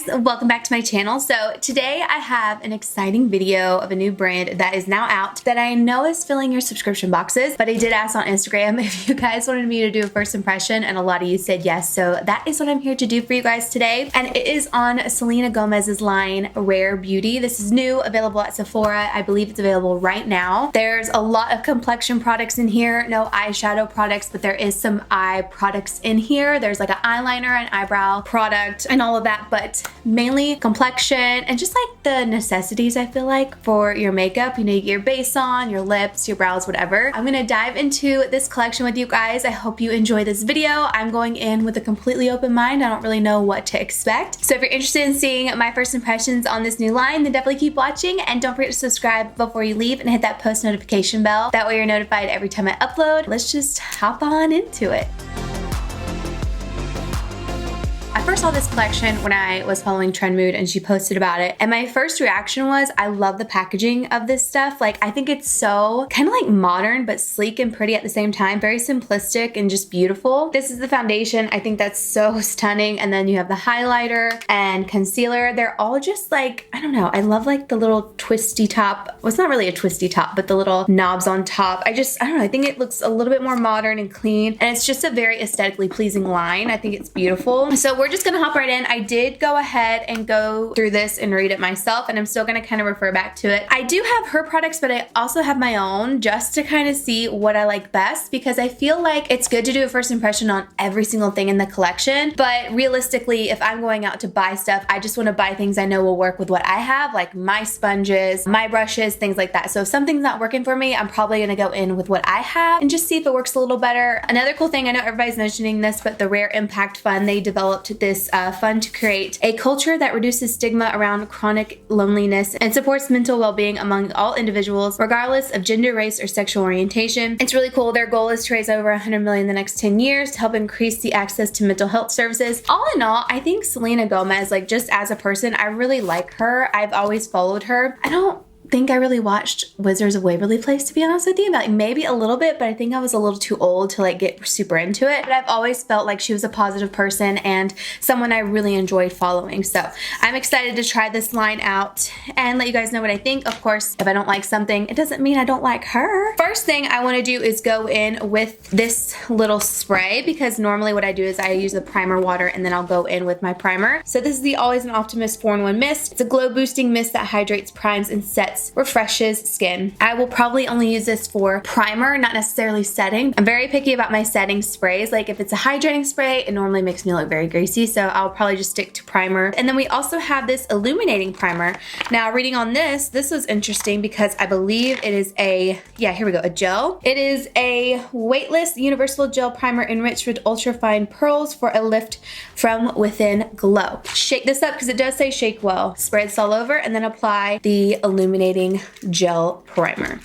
welcome back to my channel. So today I have an exciting video of a new brand that is now out that I know is filling your subscription boxes, but I did ask on Instagram if you guys wanted me to do a first impression and a lot of you said yes, so that is what I'm here to do for you guys today. And it is on Selena Gomez's line Rare Beauty. This is new, available at Sephora. I believe it's available right now. There's a lot of complexion products in here, no eyeshadow products, but there is some eye products in here. There's like an eyeliner, an eyebrow product, and all of that, but mainly complexion and just like the necessities, I feel like, for your makeup. You know, you get your base on, your lips, your brows, whatever. I'm gonna dive into this collection with you guys. I hope you enjoy this video. I'm going in with a completely open mind. I don't really know what to expect. So if you're interested in seeing my first impressions on this new line, then definitely keep watching and don't forget to subscribe before you leave and hit that post notification bell. That way you're notified every time I upload. Let's just hop on into it. I first saw this collection when I was following Trend Mood and she posted about it, and my first reaction was, I love the packaging of this stuff. Like, I think it's so kind of like modern but sleek and pretty at the same time, very simplistic and just beautiful. This is the foundation. I think that's so stunning, and then you have the highlighter and concealer. They're all just like, I don't know, I love like the little twisty top. Well, it's not really a twisty top, but the little knobs on top. I don't know, I think it looks a little bit more modern and clean, and it's just a very aesthetically pleasing line. I think it's beautiful. So we're just gonna hop right in. I did go ahead and go through this and read it myself, and I'm still gonna kind of refer back to it. I do have her products, but I also have my own just to kind of see what I like best, because I feel like it's good to do a first impression on every single thing in the collection. But realistically, if I'm going out to buy stuff, I just want to buy things I know will work with what I have, like my sponges, my brushes, things like that. So if something's not working for me, I'm probably gonna go in with what I have and just see if it works a little better. Another cool thing, I know everybody's mentioning this, but the Rare Impact Fund, they developed this fund to create a culture that reduces stigma around chronic loneliness and supports mental well-being among all individuals, regardless of gender, race, or sexual orientation. It's really cool. Their goal is to raise over 100 million in the next 10 years to help increase the access to mental health services. All in all, I think Selena Gomez, like, just as a person, I really like her. I've always followed her. I don't think I really watched Wizards of Waverly Place, to be honest with you. Like, maybe a little bit, but I think I was a little too old to like get super into it. But I've always felt like she was a positive person and someone I really enjoyed following. So I'm excited to try this line out and let you guys know what I think. Of course, if I don't like something, it doesn't mean I don't like her. First thing I want to do is go in with this little spray, because normally what I do is I use the primer water and then I'll go in with my primer. So this is the Always an Optimist 4-in-1 mist. It's a glow boosting mist that hydrates, primes, and sets, refreshes skin. I will probably only use this for primer, not necessarily setting. I'm very picky about my setting sprays. Like, if it's a hydrating spray, it normally makes me look very greasy, so I'll probably just stick to primer. And then we also have this illuminating primer. Now, reading on this was interesting because I believe it is a, yeah, here we go, a gel. It is a weightless universal gel primer enriched with ultra-fine pearls for a lift from within glow. Shake this up because it does say shake well. Spray this all over and then apply the illuminating gel primer.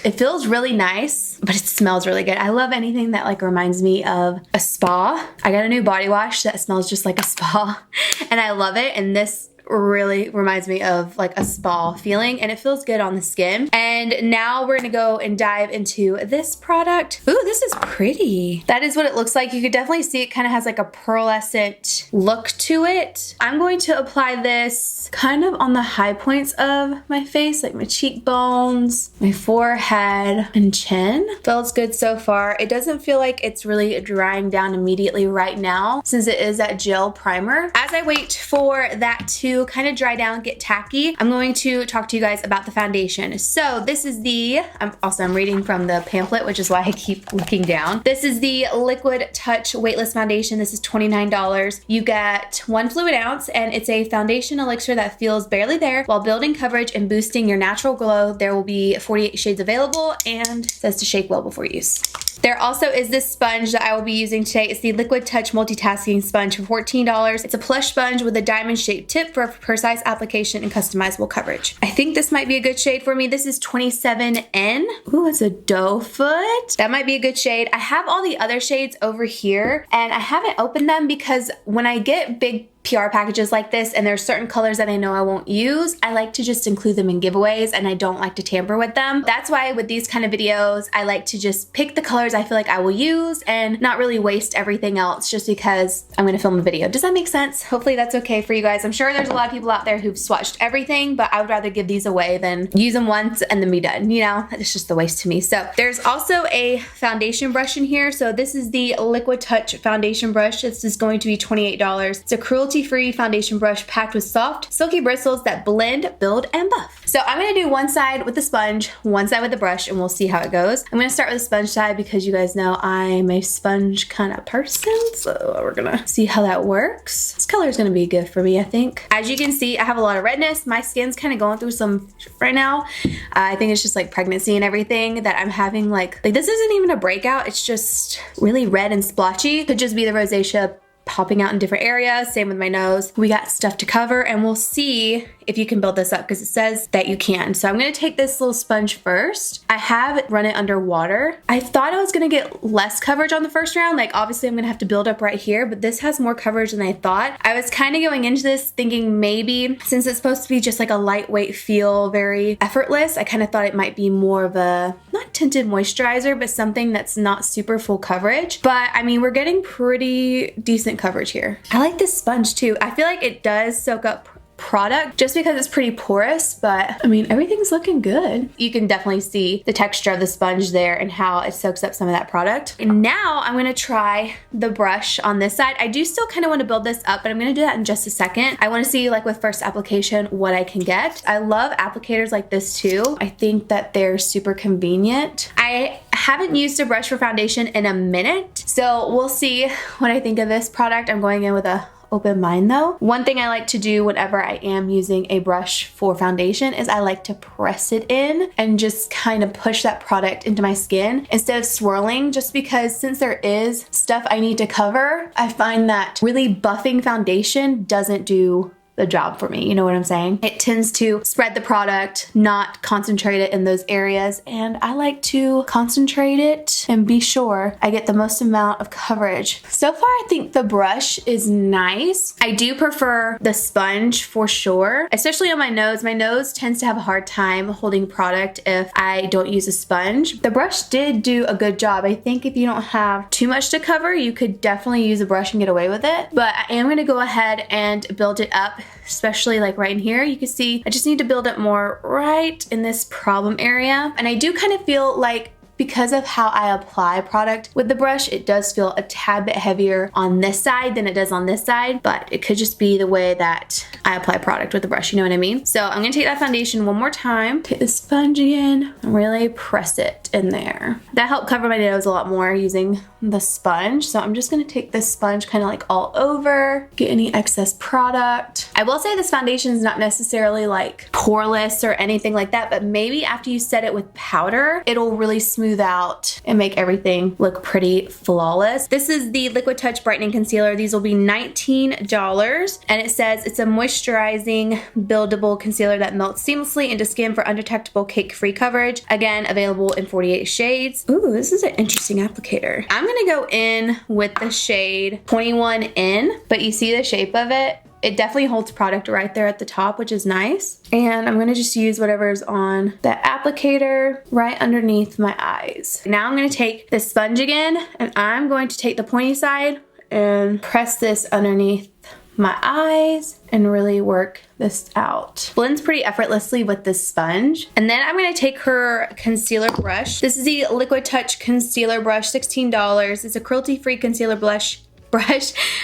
It feels really nice, but it smells really good. I love anything that like reminds me of a spa. I got a new body wash that smells just like a spa and I love it, and this really reminds me of like a spa feeling, and it feels good on the skin. And now we're gonna go and dive into this product. Ooh, this is pretty. That is what it looks like. You could definitely see it kind of has like a pearlescent look to it. I'm going to apply this kind of on the high points of my face, like my cheekbones, my forehead, and chin. Feels good so far. It doesn't feel like it's really drying down immediately right now, since it is that gel primer. As I wait for that to kind of dry down, get tacky, I'm going to talk to you guys about the foundation. So this is the, I'm reading from the pamphlet, which is why I keep looking down. This is the Liquid Touch Weightless Foundation. This is $29. You get 1 fluid ounce, and it's a foundation elixir that feels barely there while building coverage and boosting your natural glow. There will be 48 shades available, and it says to shake well before use. There also is this sponge that I will be using today. It's the Liquid Touch Multitasking Sponge for $14. It's a plush sponge with a diamond-shaped tip for precise application and customizable coverage. I think this might be a good shade for me. This is 27N. Ooh, it's a doe foot. That might be a good shade. I have all the other shades over here, and I haven't opened them because when I get big PR packages like this and there's certain colors that I know I won't use, I like to just include them in giveaways and I don't like to tamper with them. That's why with these kind of videos, I like to just pick the colors I feel like I will use and not really waste everything else just because I'm gonna film a video. Does that make sense? Hopefully that's okay for you guys. I'm sure there's a lot of people out there who've swatched everything, but I would rather give these away than use them once and then be done. You know, it's just a waste to me. So there's also a foundation brush in here. So this is the Liquid Touch foundation brush. This is going to be $28. It's a cruelty-free foundation brush packed with soft, silky bristles that blend, build, and buff. So I'm gonna do one side with the sponge, one side with the brush, and we'll see how it goes. I'm gonna start with the sponge side because you guys know I'm a sponge kind of person. So we're gonna see how that works. This color is gonna be good for me, I think. As you can see, I have a lot of redness. My skin's kind of going through some right now. I think it's just like pregnancy and everything that I'm having like this isn't even a breakout. It's just really red and splotchy. Could just be the rosacea popping out in different areas. Same with my nose. We got stuff to cover and we'll see if you can build this up because it says that you can. So I'm gonna take this little sponge first. I have run it under water. I thought I was gonna get less coverage on the first round. Like obviously I'm gonna have to build up right here, but this has more coverage than I thought. I was kind of going into this thinking maybe since it's supposed to be just like a lightweight feel, very effortless, I kind of thought it might be more of a, not tinted moisturizer, but something that's not super full coverage. But I mean, we're getting pretty decent coverage here. I like this sponge too. I feel like it does soak up product just because it's pretty porous, but I mean everything's looking good. You can definitely see the texture of the sponge there and how it soaks up some of that product. And now I'm gonna try the brush on this side. I do still kind of want to build this up, but I'm gonna do that in just a second. I want to see like with first application what I can get. I love applicators like this too. I think that they're super convenient. I haven't used a brush for foundation in a minute, so we'll see what I think of this product. I'm going in with a open mind though. One thing I like to do whenever I am using a brush for foundation is I like to press it in and just kind of push that product into my skin instead of swirling, just because since there is stuff I need to cover, I find that really buffing foundation doesn't do the job for me. You know what I'm saying? It tends to spread the product, not concentrate it in those areas. And I like to concentrate it and be sure I get the most amount of coverage. So far, I think the brush is nice. I do prefer the sponge for sure, especially on my nose. My nose tends to have a hard time holding product if I don't use a sponge. The brush did do a good job. I think if you don't have too much to cover, you could definitely use a brush and get away with it. But I am gonna go ahead and build it up, especially like right in here. You can see I just need to build it more right in this problem area. And I do kind of feel like because of how I apply product with the brush, it does feel a tad bit heavier on this side than it does on this side, but it could just be the way that I apply product with the brush, you know what I mean? So I'm gonna take that foundation one more time, take the sponge again, and really press it in there. That helped cover my nose a lot more using the sponge. So I'm just gonna take this sponge kind of like all over, get any excess product. I will say this foundation is not necessarily like poreless or anything like that, but maybe after you set it with powder, it'll really smooth out and make everything look pretty flawless. This is the Liquid Touch Brightening Concealer. These will be $19, and it says it's a moisturizing, buildable concealer that melts seamlessly into skin for undetectable cake-free coverage. Again, available in 48 shades. Ooh, this is an interesting applicator. I'm gonna go in with the shade 21N, but you see the shape of it? It definitely holds product right there at the top, which is nice. And I'm gonna just use whatever's on the applicator right underneath my eyes. Now I'm gonna take the sponge again, and I'm going to take the pointy side and press this underneath my eyes and really work this out. Blends pretty effortlessly with this sponge. And then I'm gonna take her concealer brush. This is the Liquid Touch Concealer Brush, $16. It's a cruelty-free concealer brush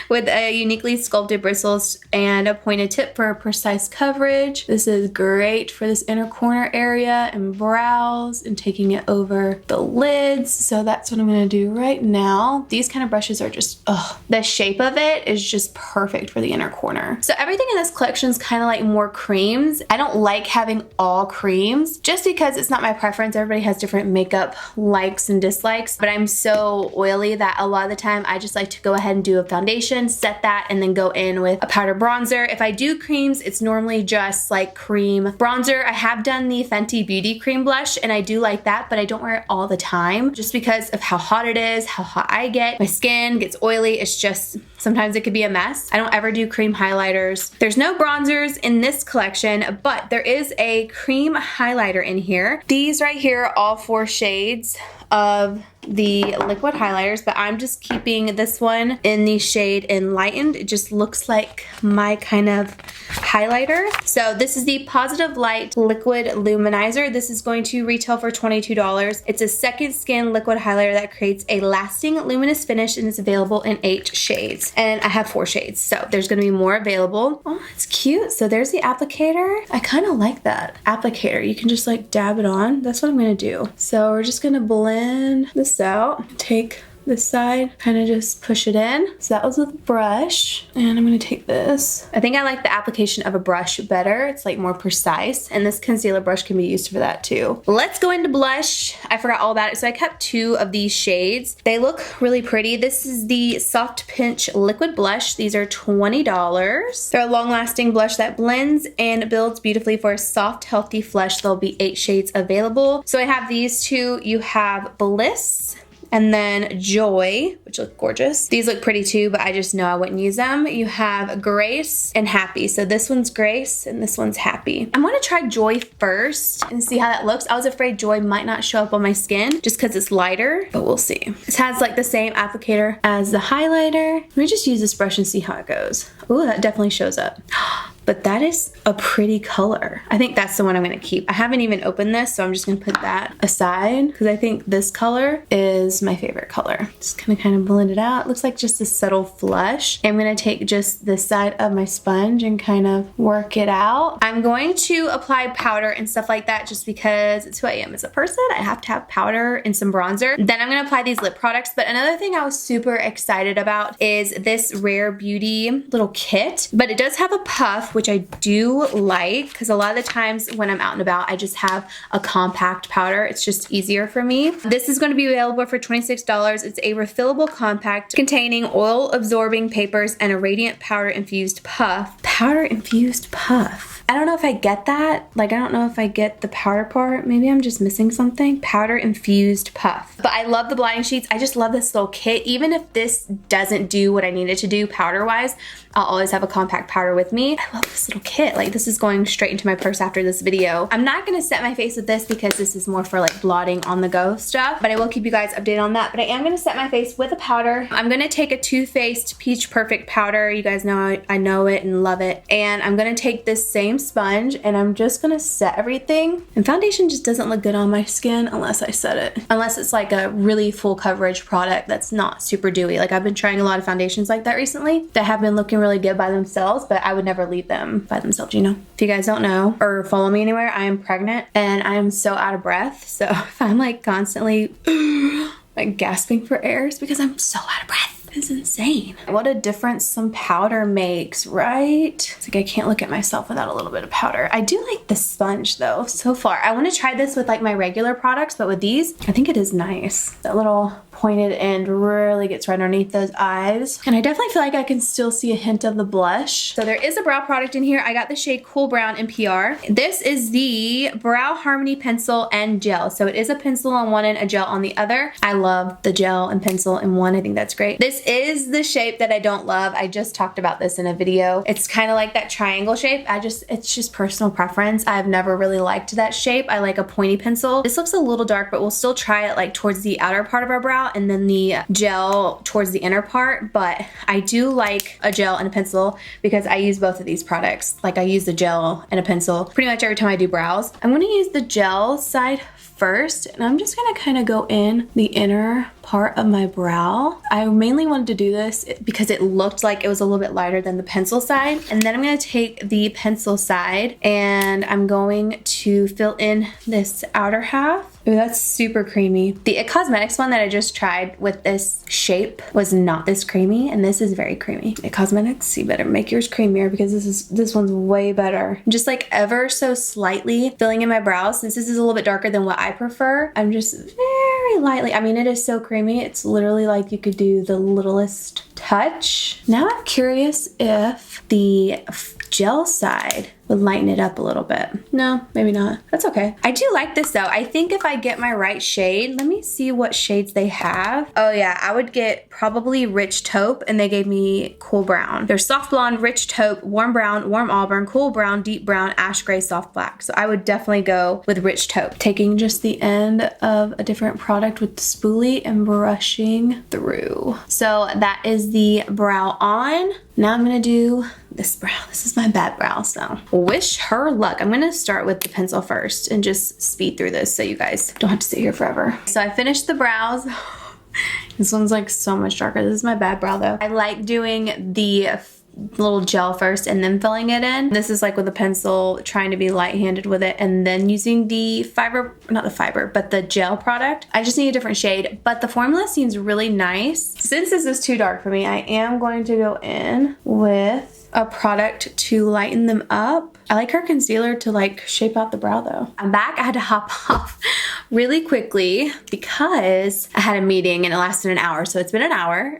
with a uniquely sculpted bristles and a pointed tip for precise coverage. This is great for this inner corner area and brows and taking it over the lids. So that's what I'm gonna do right now. These kind of brushes are just, the shape of it is just perfect for the inner corner. So everything in this collection is kind of like more creams. I don't like having all creams just because it's not my preference. Everybody has different makeup likes and dislikes, but I'm so oily that a lot of the time I just like to go ahead ahead and do a foundation, set that, and then go in with a powder bronzer. If I do creams, it's normally just like cream bronzer. I have done the Fenty Beauty cream blush and I do like that, but I don't wear it all the time just because of how hot it is, how hot I get. My skin gets oily. It's just, sometimes it could be a mess. I don't ever do cream highlighters. There's no bronzers in this collection, but there is a cream highlighter in here. These right here are all 4 shades of the liquid highlighters, but I'm just keeping this one in the shade Enlightened. It just looks like my kind of highlighter. So this is the Positive Light Liquid Luminizer. This is going to retail for $22. It's a second skin liquid highlighter that creates a lasting luminous finish and is available in 8 shades. And I have 4 shades, so there's gonna be more available. Oh, it's cute. So there's the applicator. I kind of like that applicator. You can just like dab it on. That's what I'm gonna do. So we're just gonna blend this out. Take this side, kind of just push it in. So that was with a brush. And I'm gonna take this. I think I like the application of a brush better. It's like more precise. And this concealer brush can be used for that too. Let's go into blush. I forgot all about it. So I kept 2 of these shades. They look really pretty. This is the Soft Pinch Liquid Blush. These are $20. They're a long-lasting blush that blends and builds beautifully for a soft, healthy flush. There'll be 8 shades available. So I have these 2. You have Bliss and then Joy, which look gorgeous. These look pretty too, but I just know I wouldn't use them. You have Grace and Happy. So this one's Grace and this one's Happy. I'm gonna try Joy first and see how that looks. I was afraid Joy might not show up on my skin just because it's lighter, but we'll see. This has like the same applicator as the highlighter. Let me just use this brush and see how it goes. Ooh, that definitely shows up. But that is a pretty color. I think that's the one I'm gonna keep. I haven't even opened this, so I'm just gonna put that aside because I think this color is my favorite color. Just gonna kind of blend it out. It looks like just a subtle flush. I'm gonna take just this side of my sponge and kind of work it out. I'm going to apply powder and stuff like that just because it's who I am as a person. I have to have powder and some bronzer. Then I'm gonna apply these lip products. But another thing I was super excited about is this Rare Beauty little kit. But it does have a puff, which I do like because a lot of the times when I'm out and about, I just have a compact powder. It's just easier for me. This is going to be available for $26. It's a refillable compact containing oil absorbing papers and a radiant powder infused puff. Powder infused puff. I don't know if I get that. Like, I don't know if I get the powder part. Maybe I'm just missing something. Powder infused puff. But I love the blotting sheets. I just love this little kit. Even if this doesn't do what I need it to do powder wise, I'll always have a compact powder with me. I love this little kit. Like, this is going straight into my purse after this video. I'm not gonna set my face with this because this is more for like blotting on the go stuff, but I will keep you guys updated on that. But I am gonna set my face with a powder. I'm gonna take a Too Faced Peach Perfect powder. You guys know I know it and love it. And I'm gonna take this same sponge and I'm just gonna set everything. And foundation just doesn't look good on my skin unless I set it. Unless it's like a really full coverage product that's not super dewy. Like, I've been trying a lot of foundations like that recently that have been looking really good by themselves, but I would never leave them by themselves, you know? If you guys don't know or follow me anywhere, I am pregnant and I am so out of breath. So if I'm like constantly like gasping for air, it's because I'm so out of breath. It's insane. What a difference some powder makes, right? It's like I can't look at myself without a little bit of powder. I do like the sponge though, so far. I want to try this with like my regular products, but with these, I think it is nice. That little pointed end really gets right underneath those eyes. And I definitely feel like I can still see a hint of the blush. So there is a brow product in here. I got the shade Cool Brown in PR. This is the Brow Harmony Pencil and Gel. So it is a pencil on one end, a gel on the other. I love the gel and pencil in one. I think that's great. This is the shape that I don't love. I just talked about this in a video. It's kind of like that triangle shape. It's just personal preference. I've never really liked that shape. I like a pointy pencil. This looks a little dark, but we'll still try it like towards the outer part of our brow and then the gel towards the inner part. But I do like a gel and a pencil because I use both of these products. Like, I use the gel and a pencil pretty much every time I do brows. I'm gonna use the gel side first, and I'm just gonna kind of go in the inner part of my brow. I mainly wanted to do this because it looked like it was a little bit lighter than the pencil side. And then I'm gonna take the pencil side and I'm going to fill in this outer half. Ooh, that's super creamy. The It Cosmetics one that I just tried with this shape was not this creamy, and this is very creamy. It Cosmetics, you better make yours creamier because this one's way better. Just like ever so slightly filling in my brows. Since this is a little bit darker than what I prefer, I'm just very lightly. I mean, it is so creamy. It's literally like you could do the littlest touch. Now I'm curious if the gel side would lighten it up a little bit. No, maybe not. That's okay. I do like this though. I think if I get my right shade, let me see what shades they have. Oh yeah, I would get probably rich taupe, and they gave me cool brown. There's soft blonde, rich taupe, warm brown, warm auburn, cool brown, deep brown, ash gray, soft black. So I would definitely go with rich taupe. Taking just the end of a different product with the spoolie and brushing through. So that is the brow on. Now I'm gonna do this brow. This is my bad brow, so wish her luck. I'm gonna start with the pencil first and just speed through this so you guys don't have to sit here forever. So I finished the brows. This one's like so much darker. This is my bad brow though. I like doing the little gel first and then filling it in. This is like with a pencil, trying to be light-handed with it, and then using the fiber, not the fiber, but the gel product. I just need a different shade, but the formula seems really nice. Since this is too dark for me, I am going to go in with a product to lighten them up. I like her concealer to like shape out the brow though. I'm back. I had to hop off really quickly because I had a meeting and it lasted an hour. So it's been an hour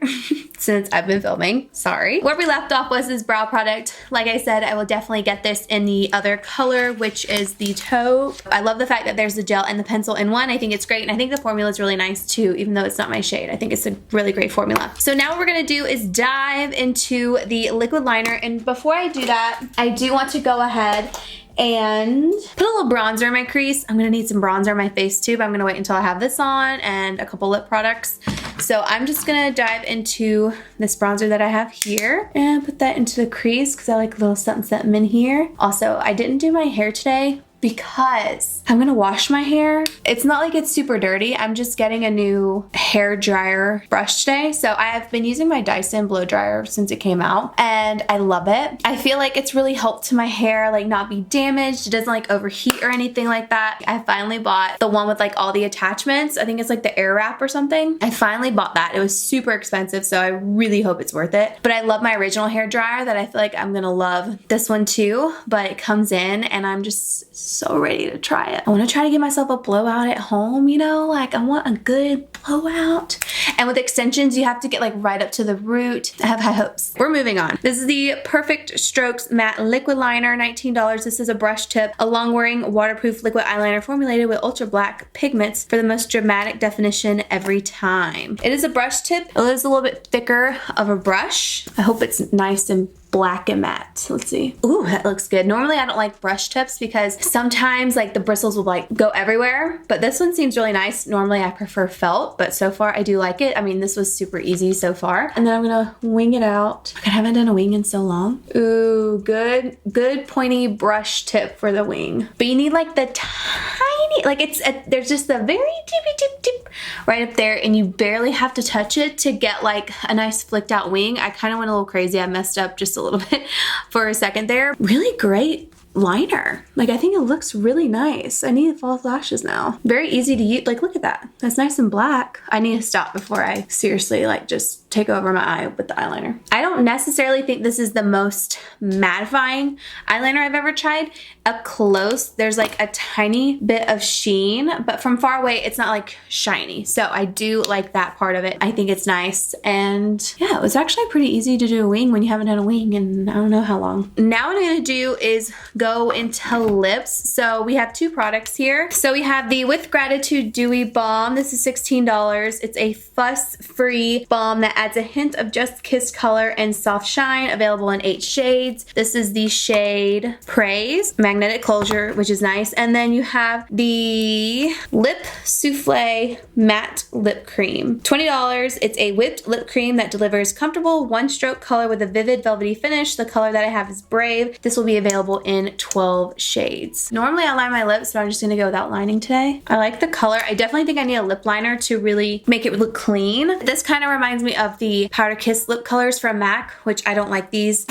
since I've been filming. Sorry. Where we left off was this brow product. Like I said, I will definitely get this in the other color, which is the taupe. I love the fact that there's the gel and the pencil in one. I think it's great. And I think the formula is really nice too, even though it's not my shade. I think it's a really great formula. So now what we're gonna do is dive into the liquid liner. And before I do that, I do want to go ahead and put a little bronzer in my crease. I'm gonna need some bronzer on my face too, but I'm gonna wait until I have this on and a couple lip products. So I'm just gonna dive into this bronzer that I have here and put that into the crease because I like a little something something in here. Also, I didn't do my hair today because I'm gonna wash my hair. It's not like it's super dirty. I'm just getting a new hair dryer brush today. So I have been using my Dyson blow dryer since it came out and I love it. I feel like it's really helped to my hair like not be damaged. It doesn't like overheat or anything like that. I finally bought the one with like all the attachments. I think it's like the air wrap or something. I finally bought that. It was super expensive, so I really hope it's worth it. But I love my original hair dryer that I feel like I'm gonna love this one too, but it comes in and I'm just so ready to try it. I want to try to give myself a blowout at home, you know, like I want a good blowout. And with extensions, you have to get like right up to the root. I have high hopes. We're moving on. This is the Perfect Strokes Matte Liquid Liner, $19. This is a brush tip, a long-wearing waterproof liquid eyeliner formulated with ultra black pigments for the most dramatic definition every time. It is a brush tip. It is a little bit thicker of a brush. I hope it's nice and black and matte. Let's see. Ooh, that looks good. Normally I don't like brush tips because sometimes like the bristles will like go everywhere, but this one seems really nice. Normally I prefer felt, but so far I do like it. I mean, this was super easy so far. And then I'm gonna wing it out. I haven't done a wing in so long. Ooh, good pointy brush tip for the wing. But you need like the tiny, like there's just a very tip right up there and you barely have to touch it to get like a nice flicked out wing. I kind of went a little crazy. I messed up just a little bit for a second there. Really great liner. Like I think it looks really nice. I need false lashes now. Very easy to use. Like look at that. That's nice and black. I need to stop before I seriously like just take over my eye with the eyeliner. I don't necessarily think this is the most mattifying eyeliner I've ever tried. Up close, there's like a tiny bit of sheen, but from far away, it's not like shiny. So I do like that part of it. I think it's nice. And yeah, it was actually pretty easy to do a wing when you haven't done a wing in I don't know how long. Now what I'm gonna do is go into lips. So we have two products here. So we have the With Gratitude Dewy Balm. This is $16. It's a fuss-free balm that adds a hint of Just Kiss color and soft shine, available in 8 shades. This is the shade Praise, magnetic closure, which is nice. And then you have the Lip Souffle Matte Lip Cream. $20. It's a whipped lip cream that delivers comfortable one-stroke color with a vivid velvety finish. The color that I have is Brave. This will be available in 12 shades. Normally I line my lips, but I'm just gonna go without lining today. I like the color. I definitely think I need a lip liner to really make it look clean. This kind of reminds me of the Powder Kiss lip colors from MAC, which I don't like these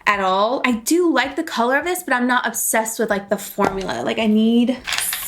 at all. I do like the color of this, but I'm not obsessed with like the formula. Like I need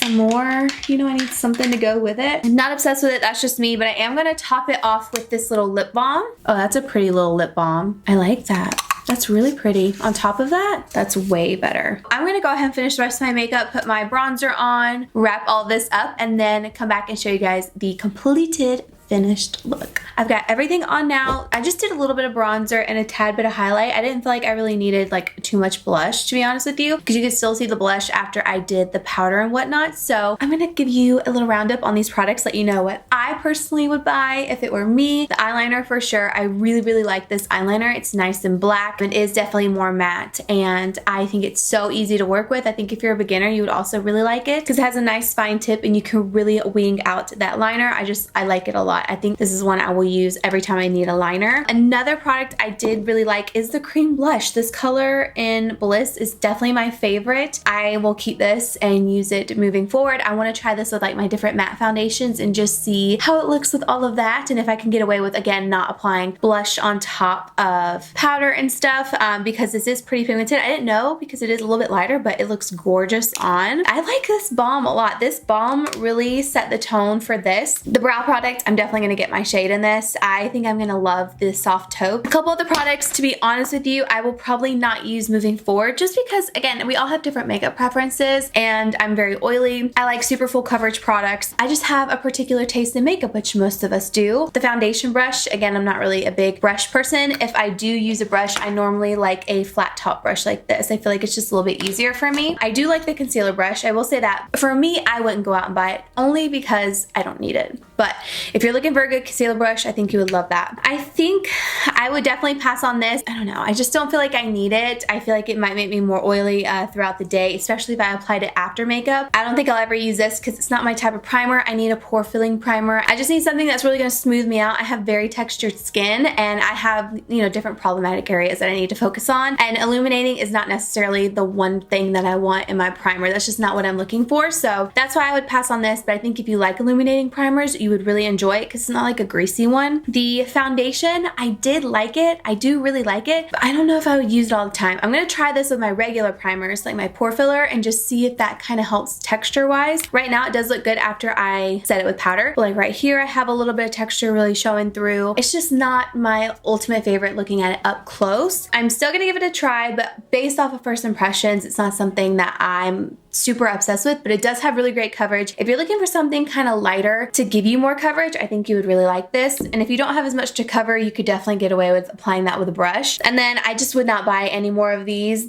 some more, you know, I need something to go with it. I'm not obsessed with it, that's just me, but I am gonna top it off with this little lip balm. Oh, that's a pretty little lip balm. I like that. That's really pretty. On top of that, that's way better. I'm gonna go ahead and finish the rest of my makeup, put my bronzer on, wrap all this up, and then come back and show you guys the completed finished look. I've got everything on now. I just did a little bit of bronzer and a tad bit of highlight. I didn't feel like I really needed like too much blush, to be honest with you, because you can still see the blush after I did the powder and whatnot. So I'm gonna give you a little roundup on these products, let you know what I personally would buy if it were me. The eyeliner for sure. I really like this eyeliner. It's nice and black. It is definitely more matte, and I think it's so easy to work with. I think if you're a beginner, you would also really like it because it has a nice fine tip and you can really wing out that liner. I like it a lot. I think this is one I will use every time I need a liner. Another product I did really like is the cream blush. This color in Bliss is definitely my favorite. I will keep this and use it moving forward. I want to try this with like my different matte foundations and just see how it looks with all of that, and if I can get away with, again, not applying blush on top of powder and stuff, because this is pretty pigmented. I didn't know because it is a little bit lighter, but it looks gorgeous on. I like this balm a lot. This balm really set the tone for this. The brow product, I'm definitely gonna get my shade in this. I think I'm gonna love this soft taupe. A couple of the products, to be honest with you, I will probably not use moving forward just because, again, we all have different makeup preferences and I'm very oily. I like super full coverage products. I just have a particular taste in makeup, which most of us do. The foundation brush, again, I'm not really a big brush person. If I do use a brush, I normally like a flat top brush like this. I feel like it's just a little bit easier for me. I do like the concealer brush. I will say that for me, I wouldn't go out and buy it only because I don't need it. But if you're looking for a good concealer brush, I think you would love that. I think I would definitely pass on this. I don't know. I just don't feel like I need it. I feel like it might make me more oily throughout the day, especially if I applied it after makeup. I don't think I'll ever use this because it's not my type of primer. I need a pore filling primer. I just need something that's really going to smooth me out. I have very textured skin and I have, you know, different problematic areas that I need to focus on. And illuminating is not necessarily the one thing that I want in my primer. That's just not what I'm looking for. So that's why I would pass on this. But I think if you like illuminating primers, you would really enjoy it because it's not like a greasy one. The foundation, I did like it. I do really like it, but I don't know if I would use it all the time. I'm going to try this with my regular primers, like my pore filler, and just see if that kind of helps texture wise. Right now it does look good after I set it with powder, but like right here I have a little bit of texture really showing through. It's just not my ultimate favorite looking at it up close. I'm still going to give it a try, but based off of first impressions, it's not something that I'm super obsessed with, but it does have really great coverage. If you're looking for something kind of lighter to give you more coverage, I think you would really like this. And if you don't have as much to cover, you could definitely get away with applying that with a brush. And then I just would not buy any more of these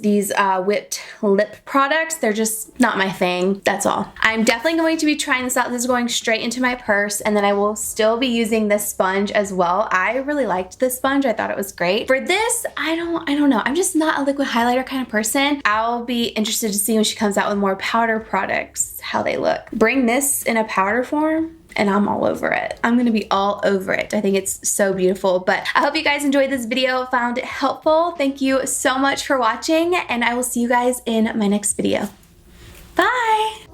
whipped lip products. They're just not my thing. That's all. I'm definitely going to be trying this out. This is going straight into my purse, and then I will still be using this sponge as well. I really liked this sponge. I thought it was great. For this, I don't know. I'm just not a liquid highlighter kind of person. I'll be interested to see when she comes out with more powder products how they look. Bring this in a powder form and I'm all over it. I'm gonna be all over it. I think it's so beautiful. But I hope you guys enjoyed this video, found it helpful. Thank you so much for watching, and I will see you guys in my next video. Bye!